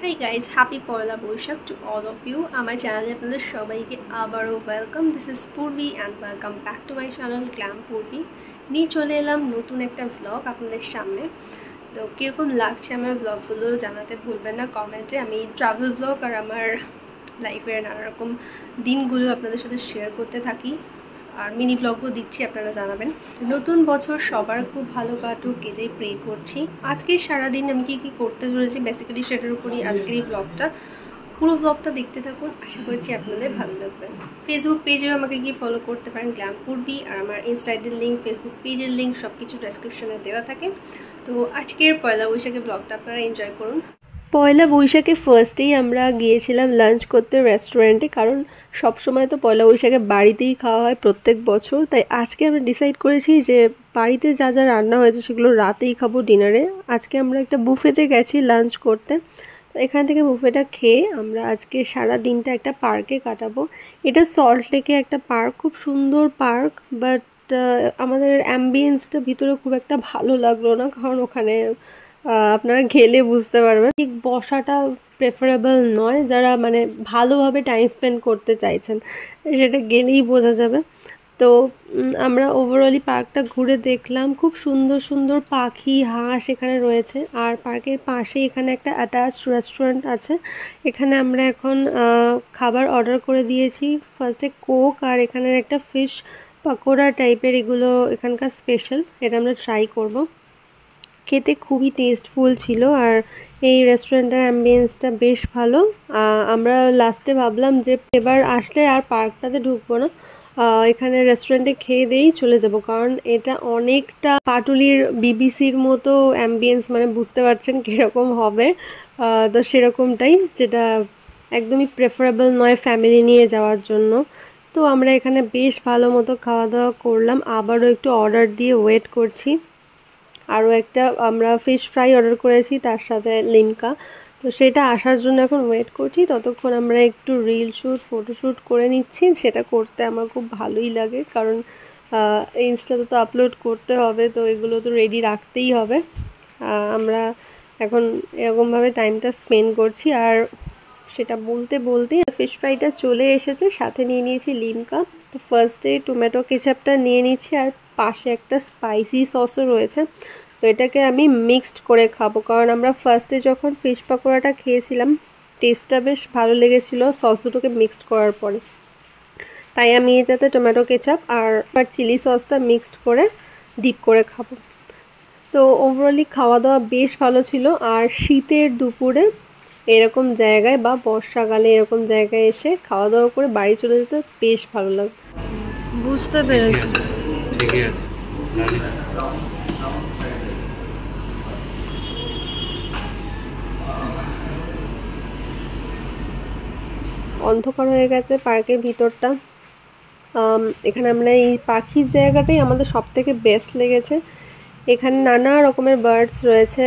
Hi guys, happy Poila Boishak to all of you. Our channel আপনাদের সবাইকে আবারও welcome. This is Purbi and welcome back to my channel glam Purbi. নিয়ে চলে এলাম নতুন একটা ভ্লগ আপনাদের সামনে। তো কীরকম লাগছে আমার ভ্লগগুলো জানাতে ভুলবেন না কমেন্টে। আমি ট্রাভেল ভ্লগ আর আমার লাইফের নানা রকম দিনগুলো আপনাদের সাথে শেয়ার করতে থাকি, আর মিনি ভ্লগও দিচ্ছি, আপনারা জানাবেন। নতুন বছর সবার খুব ভালো কাটুক এটাই প্রে করছি। আজকের সারাদিন আমি কি করতে চলেছি বেসিক্যালি সেটার উপরই আজকের এই ভ্লগটা। পুরো ভ্লগটা দেখতে থাকুন, আশা করছি আপনাদের ভালো লাগবে। ফেসবুক পেজেও আমাকে গিয়ে ফলো করতে পারেন গ্ল্যাম পূর্বী, আর আমার ইনস্টাগ্রামের লিঙ্ক, ফেসবুক পেজের লিঙ্ক সব কিছু ডেসক্রিপশনে দেওয়া থাকে। তো আজকের পয়লা বৈশাখের ব্লগটা আপনারা এনজয় করুন। পয়লা বৈশাখে ফার্স্টেই আমরা গিয়েছিলাম লাঞ্চ করতে রেস্টুরেন্টে, কারণ সবসময় তো পয়লা বৈশাখে বাড়িতেই খাওয়া হয় প্রত্যেক বছর। তাই আজকে আমরা ডিসাইড করেছি যে বাড়িতে যা যা রান্না হয়েছে সেগুলো রাতেই খাবো ডিনারে। আজকে আমরা একটা বুফেতে গেছি লাঞ্চ করতে। তো এখান থেকে বুফেটা খেয়ে আমরা আজকে সারা দিনটা একটা পার্কে কাটাবো। এটা সল্ট লেকে একটা পার্ক, খুব সুন্দর পার্ক, বাট আমাদের অ্যাম্বিয়েন্সটা ভিতরে খুব একটা ভালো লাগলো না, কারণ ওখানে আপনারা গেলে বুঝতে পারবেন ঠিক বসাটা প্রেফারেবল নয়। যারা মানে ভালোভাবে টাইম স্পেন্ড করতে চাইছেন সেটা গেলেই বোঝা যাবে। তো আমরা ওভারঅলি পার্কটা ঘুরে দেখলাম, খুব সুন্দর সুন্দর পাখি, হাঁস এখানে রয়েছে। আর পার্কের পাশে এখানে একটা অ্যাটাচড রেস্টুরেন্ট আছে। এখানে আমরা এখন খাবার অর্ডার করে দিয়েছি। ফার্স্টে কোক আর এখানের একটা ফিশ পাকোড়া টাইপের, এগুলো এখানকার স্পেশাল, এটা আমরা ট্রাই করব। খেতে খুবই টেস্টফুল ছিল, আর এই রেস্টুরেন্টের অ্যাম্বিয়েন্সটা বেশ ভালো। আমরা লাস্টে ভাবলাম যে এবার আসলে আর পার্কটাতে ঢুকবো না, এখানে রেস্টুরেন্টে খেয়ে দিয়েই চলে যাব, কারণ এটা অনেকটা পাটুলির বিবিসির মতো অ্যাম্বিয়েন্স, মানে বুঝতে পারছেন কীরকম হবে। তো সেরকমটাই, যেটা একদমই প্রেফারেবল নয় ফ্যামিলি নিয়ে যাওয়ার জন্য। তো আমরা এখানে বেশ ভালো মতো খাওয়া দাওয়া করলাম, আবারও একটু অর্ডার দিয়ে ওয়েট করছি। আরও একটা আমরা ফিশ ফ্রাই অর্ডার করেছি, তার সাথে লিমকা। তো সেটা আসার জন্য এখন ওয়েট করছি। ততক্ষণ আমরা একটু রিল শ্যুট, ফটোশ্যুট করে নিচ্ছি। সেটা করতে আমার খুব ভালোই লাগে, কারণ ইনস্টাতে তো আপলোড করতে হবে, তো এগুলো তো রেডি রাখতেই হবে। আমরা এখন এরকমভাবে টাইমটা স্পেন্ড করছি। আর সেটা বলতে বলতেই ফিশ ফ্রাইটা চলে এসেছে, সাথে নিয়ে নিয়েছি লিমকা। তো ফার্স্টে টমেটো কেচাপটা নিয়ে নিচ্ছি, আর পাশে একটা স্পাইসি সসও রয়েছে। তো এটাকে আমি মিক্সড করে খাবো, কারণ আমরা ফার্স্টে যখন ফিশ পাকোড়াটা খেয়েছিলাম টেস্টটা বেশ ভালো লেগেছিলো সস দুটোকে মিক্সড করার পরে। তাই আমি যাতে টমেটো কেচাপ আর চিলি সসটা মিক্সড করে ডিপ করে খাবো। তো ওভারঅলি খাওয়া দাওয়া বেশ ভালো ছিল। আর শীতের দুপুরে এরকম জায়গায় বা বর্ষাকালে এরকম জায়গায় এসে খাওয়া দাওয়া করে বাড়ি চলে যেতে বেশ ভালো লাগে। বুঝতে পেরেছি, ঠিকই আছে। অন্ধকার হয়ে গেছে পার্কের ভিতরটা। এখানে আমরা এই পাখির জায়গাটাই আমাদের সব থেকে বেস্ট লেগেছে। এখানে নানা রকমের বার্ডস রয়েছে,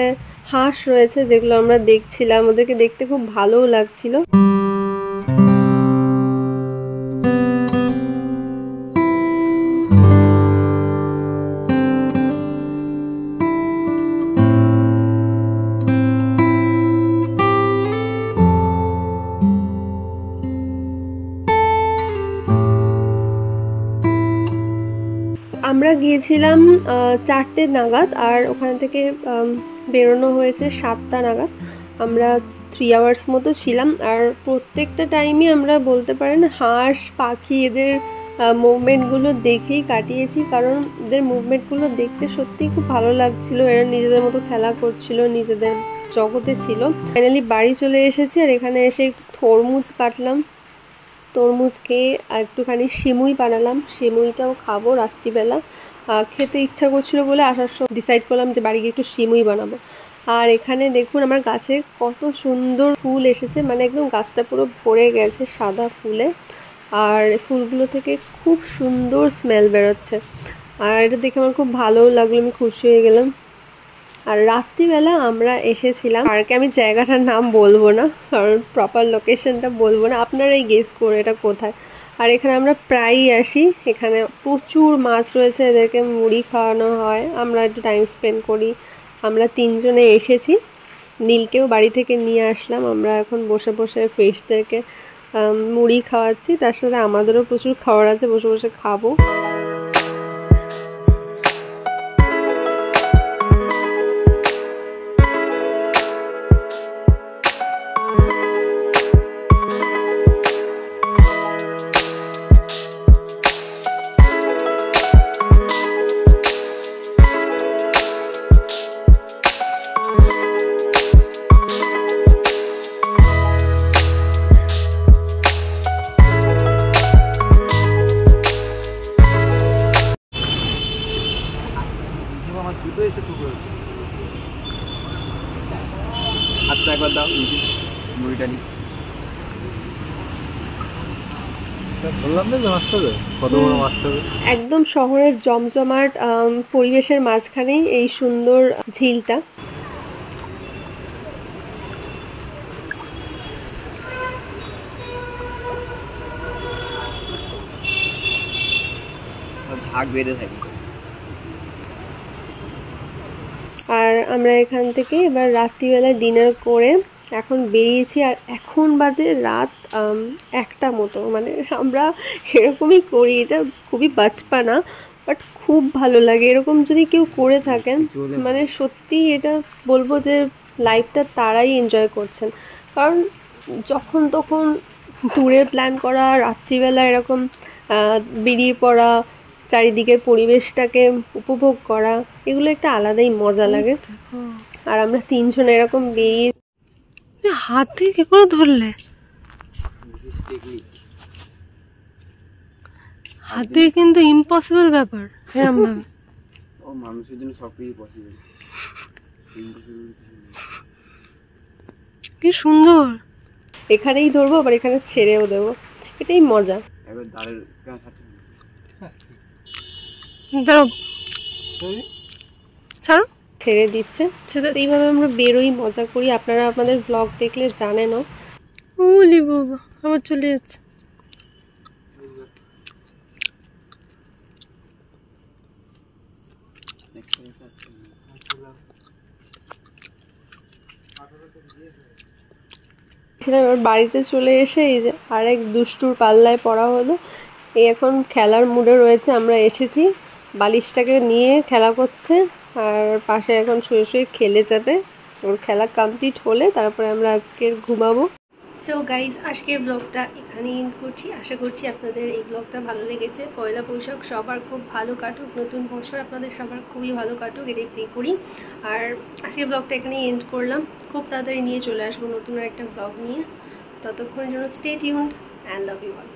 হাঁস রয়েছে, যেগুলো আমরা দেখছিলাম, ওদেরকে দেখতে খুব ভালোও লাগছিল। আমরা গিয়েছিলাম 4টে নাগাদ, আর ওখান থেকে বেরোনো হয়েছে 7টা নাগাদ। আমরা 3 আওয়ার্স মতো ছিলাম। আর প্রত্যেকটা টাইমই আমরা বলতে পারেন হাঁস, পাখি, এদের মুভমেন্টগুলো দেখেই কাটিয়েছি, কারণ এদের মুভমেন্টগুলো দেখতে সত্যিই খুব ভালো লাগছিল। এরা নিজেদের মতো খেলা করছিল, নিজেদের জগতে ছিল। ফাইনালি বাড়ি চলে এসেছি, আর এখানে এসে একটু তরমুজ কাটলাম। তরমুজ খেয়ে একটুখানি সিমুই বানালাম, সিমুইটাও খাবো রাত্রিবেলা। খেতে ইচ্ছা করছিল বলে আসার সময় ডিসাইড করলাম যে বাড়ি গিয়ে একটু সিমুই বানাবো। আর এখানে দেখুন আমার গাছে কত সুন্দর ফুল এসেছে, মানে একদম গাছটা পুরো ভরে গেছে সাদা ফুলে। আর ফুলগুলো থেকে খুব সুন্দর স্মেল বেরোচ্ছে, আর এটা দেখে আমার খুব ভালোও লাগলো, আমি খুশি হয়ে গেলাম। আর রাত্রিবেলা আমরা এসেছিলাম পার্কে, আমি জায়গাটার নাম বলবো না, কারণ প্রপার লোকেশনটা বলবো না, আপনারাই গেস করে এটা কোথায়। আর এখানে আমরা প্রায়ই আসি, এখানে প্রচুর মাছ রয়েছে, এদেরকে মুড়ি খাওয়ানো হয়, আমরা একটু টাইম স্পেন্ড করি। আমরা 3 জনে এসেছি, নীলকেও বাড়ি থেকে নিয়ে আসলাম। আমরা এখন বসে বসে ফিশদেরকে মুড়ি খাওয়াচ্ছি, তার সাথে আমাদেরও প্রচুর খাওয়ার আছে, বসে বসে খাবো। একদম শহরের জমজমাট পরিবেশের মাঝখানেই এই সুন্দর ঝিলটা। আর আমরা এখান থেকে এবার রাত্রিবেলা ডিনার করে এখন বেরিয়েছি। আর এখন বাজে রাত 1টা মতো, মানে আমরা এরকমই করি, এটা খুবই বাচপানা বাট খুব ভালো লাগে। এরকম যদি কেউ করে থাকেন মানে সত্যি এটা বলবো যে লাইফটা তারাই এনজয় করছেন। কারণ যখন তখন ট্যুরের প্ল্যান করা, রাত্রিবেলা এরকম বেরিয়ে পড়া, চারিদিকের পরিবেশটাকে উপভোগ করা, এগুলো একটা আলাদাই মজা লাগে। আর আমরা 3 জন এরকম বেরিয়ে, হাতে কি করে ধরলে? হাতে কিন্তু ইম্পসিবল ব্যাপার এরকম ভাবে। ও মানুষের জন্য সবকিছু পসিবল। কি সুন্দর। এখানেই ধরবো আবার এখানে ছেড়েও দেবো, এটাই মজা। এবার দাঁড়ের ছাড়ো, ছেড়ে দিচ্ছে সেটা। এইভাবে আমরা বেরোই, মজা করি। আপনারা আমাদের ব্লগ দেখলে জানেনও। ওলি বাবা, আমার চলে যাচ্ছে। এবার বাড়িতে চলে এসে এই যে আরেক দুষ্টুর পাল্লায় পড়া হলো। এই এখন খেলার মুডে রয়েছে। আমরা এসেছি, বালিশটাকে নিয়ে খেলা করছে, আর পাশে এখন শুয়ে শুয়ে খেলে যাবে। ওর খেলা কমপ্লিট হলে তারপরে আমরা আজকের ঘুমাবো। সো গাইজ, আজকের ব্লগটা এখানে এন্ড করছি। আশা করছি আপনাদের এই ব্লগটা ভালো লেগেছে। পয়লা বৈশাখ সবার খুব ভালো কাটুক, নতুন বছর আপনাদের সবার খুবই ভালো কাটুক, এটাই প্রে করি। আর আজকের ব্লগটা এখানেই এন্ড করলাম। খুব তাড়াতাড়ি নিয়ে চলে আসবো নতুন একটা ব্লগ নিয়ে। ততক্ষণের জন্য stay tuned and love you all.